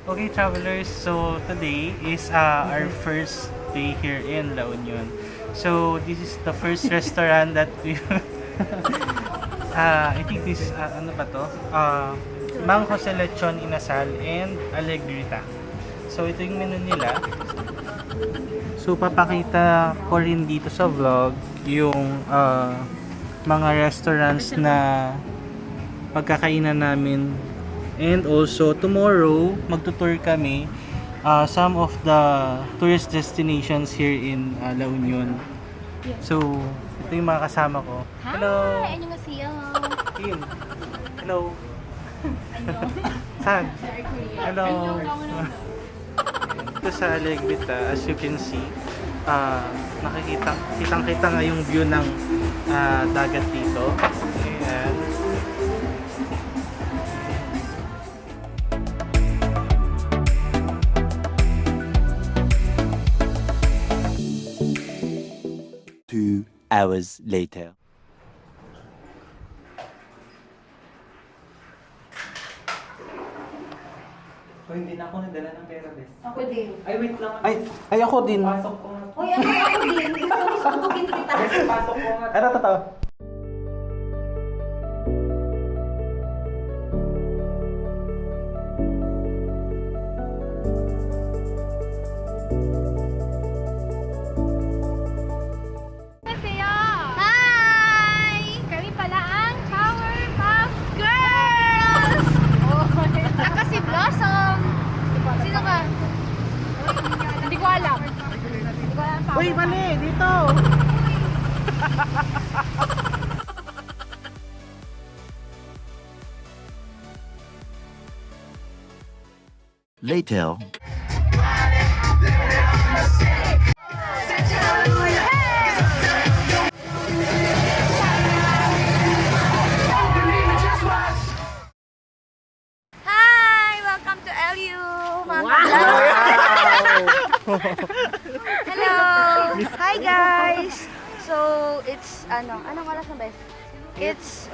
Okay, travelers, so today is our first day here in La Union. So this is the first restaurant that we I think this is ano ba to? Mang Jose Lechon Inasal and Alegrita. So ito yung menu nila. So papakita ko rin dito sa vlog yung mga restaurants na pagkakainan namin. And also, tomorrow, magtutour kami some of the tourist destinations here in La Union. So, ito yung mga kasama ko. Hello! Hi! 안녕하세요. Kim! Hello! San? Hello! Ito sa Alegrita, as you can see, kitang-kita nga yung view ng dagat dito. Ayan. 2 hours later. O, hindi na ako nadala ng pera, bes. Ako din. Ay, wait lang. Ay ako din. Pasok ko nga. Uy, ako din. Gusto mo suntukin kita. Bes, pasok ko nga. Ano to? Hi! Kami pala ang Powerpuff Girls! Saka si Blossom. Sino ka? Hindi ko alam. Hindi ko alam. Uy, mali! Dito! Later. Hi! Welcome to LU! Hello! Hi guys! So, it's anong oras na ba? It's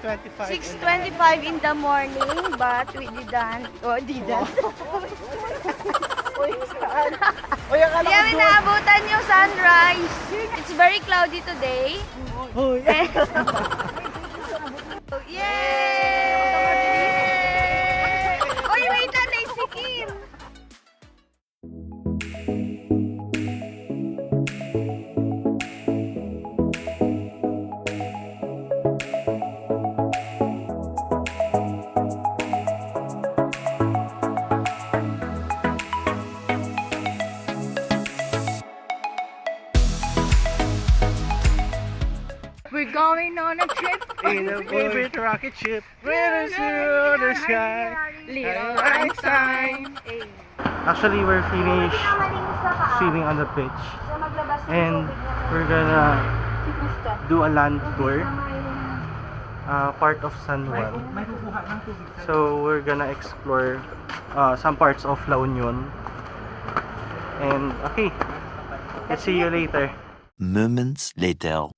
6:25. 6:25 in the morning, but we didn't. Uy, akala Kaya ko naabutan yung sunrise. It's very cloudy today. Oh, Yay! Oy, wait na, si Kim. We're going on a trip. In a favorite rocket ship, where is the sky? Little Einstein. Actually, we're finished swimming on the beach, and we're gonna do a land tour, part of San Juan. May kukuha ng tubig. So we're gonna explore some parts of La Union. And okay, let's see you later. Moments later.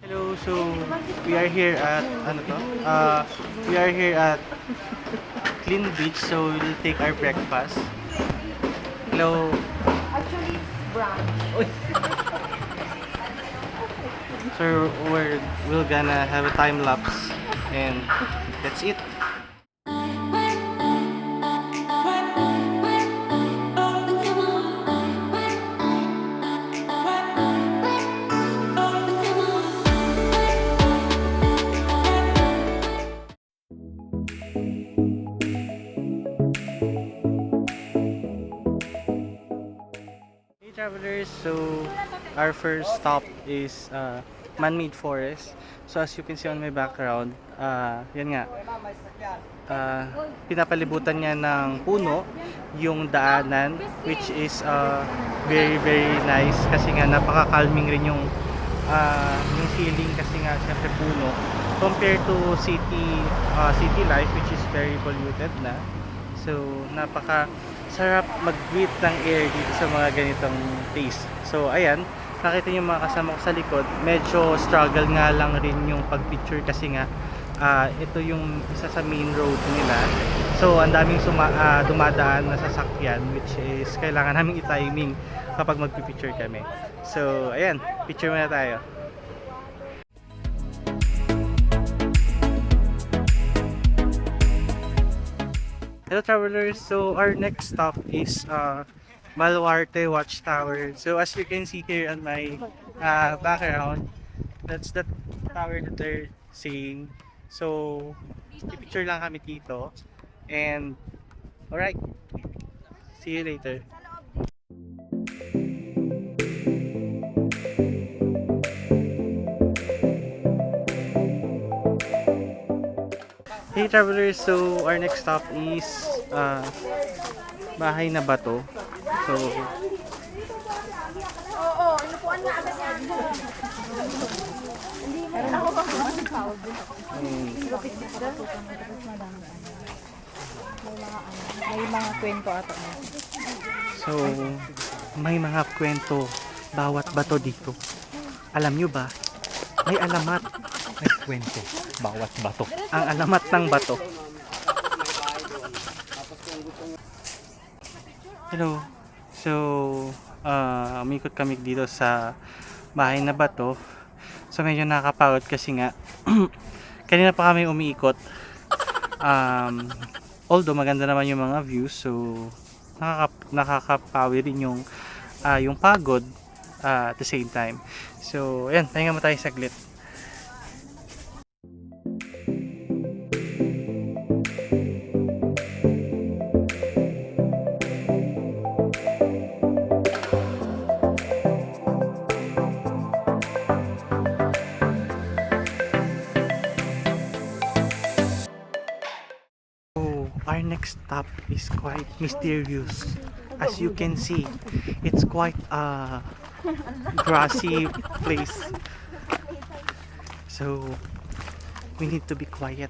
Hello, so we are here at we are here at Clean Beach, so we'll take our breakfast. Hello. Actually, it's brunch. So we're gonna have a time lapse, and that's it. Hey travelers, so our first stop is man-made forest. So as you can see on my background, yan nga, pinapalibutan niya ng puno yung daanan, which is very very nice kasi nga napaka-calming rin yung feeling kasi nga syempre puno. compared to city life, which is very polluted na. So napaka sarap mag-breathe ng air dito sa mga ganitong place. So ayan, nakita niyo mga kasama ko sa likod, medyo struggle nga lang rin yung pag-picture kasi nga ito yung isa sa main road nila. So ang daming dumadaan na sasakyan, which is kailangan namin i-timing kapag magpi-picture kami. So ayan, picture muna tayo. Hello travelers, so our next stop is Baluarte Watchtower. So as you can see here on my background, that's the tower that they're seeing. So picture lang kami dito, and alright, see you later. Hey travelers, so our next stop is Bahay na Bato. So May mga kwento ata. So, may mga kwento bawat bato dito. Alam nyo ba? May alamat. May kwento bawat bato. Ang alamat ng bato. Hello. So, umikot kami dito sa Bahay na Bato. So, medyo nakakapagod kasi nga kanina pa kami umiikot. Although maganda naman yung mga views, so nakakapawi rin yung pagod at the same time. So ayan, pahinga mo tayo saglit. Our next stop is quite mysterious. As you can see, it's quite a grassy place. So we need to be quiet.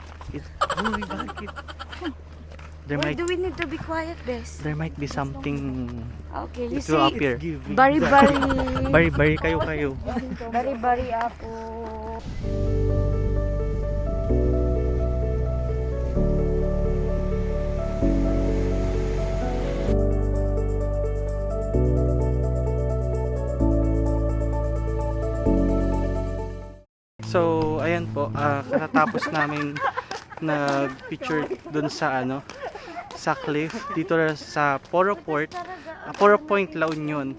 There Why might do we need to be quiet, Bes? there might be something Okay, you it will see, appear. bari-bari. Bari kayo. Bari-bari apo. So, ayan po, katatapos namin nag-picture dun sa sa cliff dito sa Poro Point, La Union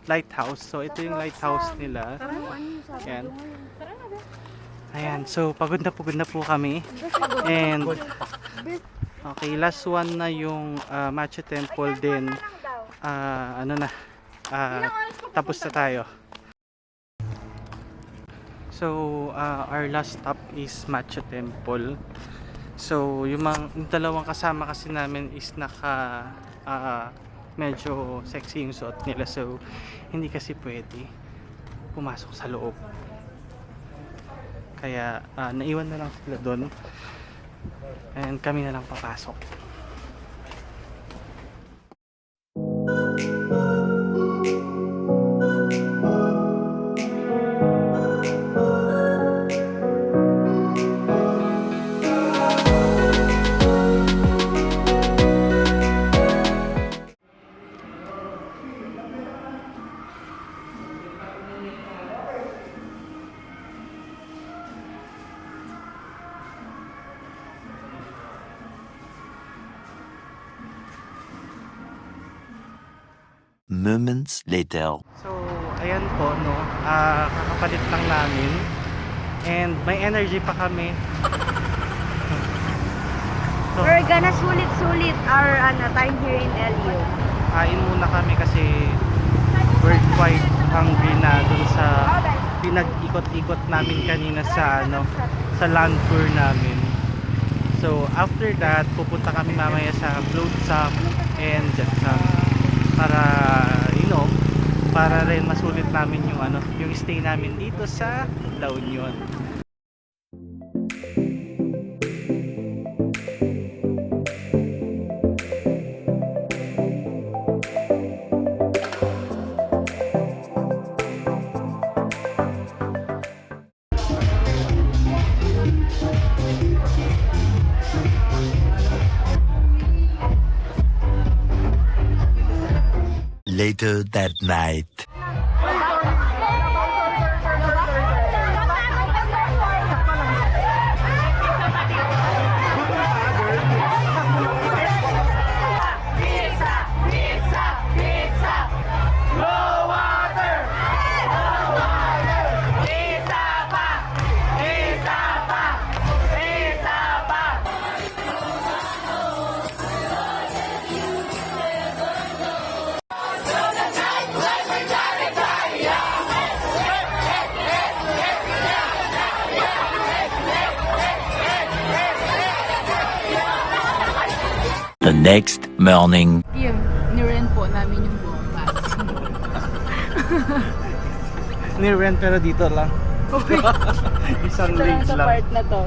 Lighthouse. So, ito yung lighthouse nila. Ayan. Ayan, so pagod na po kami. And okay, last one na yung Machu Temple din. Tapos na tayo. So, our last stop is Machu Temple. So, yung dalawang kasama kasi namin is medyo sexy yung suot nila. So, hindi kasi pwede pumasok sa loob. Kaya, naiwan na lang sila doon. And kami na lang papasok. Moments later. So, ayan po, no. Kakapalit lang namin. And may energy pa kami. So, We're gonna sulit-sulit our time here in LU. kain muna kami kasi we're quite hungry na dun sa pinag-ikot-ikot namin kanina sa sa land tour namin. So, after that, pupunta kami mamaya sa Floatsam and Jetsam para para rin masulit namin yung stay namin dito sa La Union. Later that night. The next morning. Yung nirent po namin yung buong bus. Ni-rent pero dito lang. Isang Ito lang legs sa lang. part na to.